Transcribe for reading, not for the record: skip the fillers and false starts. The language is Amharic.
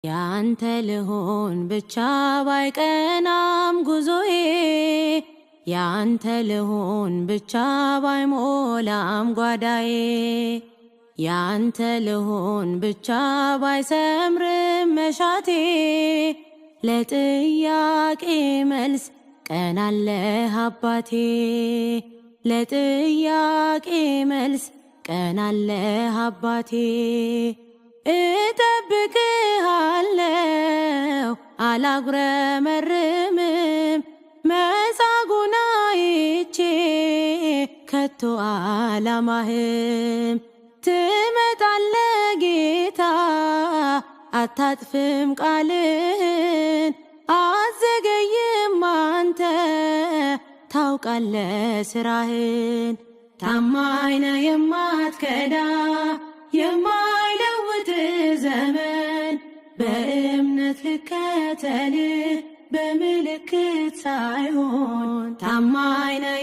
ያንተ ልሆን ብቻ ባይቀናም ጉዞዬ ያንተ ልሆን ብቻ ባይሞላም ጓዳዬ ያንተ ልሆን ብቻ ባይሰምርም መሻቴ ለጥያቄ መልስ ቀናለህ አባቴ ለጥያቄ መልስ ቀናለህ አባቴ እጠብቅሃለሁ አላጉረመርምም መጻጉዕን አይቼ ከቶ አላማህም ትመጣለህ ጌታ አታጥፍም ቃልህን አዘገይም አንተ ታውቃለህ ስራህን ታማኝ ነህ የማትከዳ የማይለውጥ ዘመን በእምነት ልከተልህ በምልክት ሳይሆን ታማኝ ነህ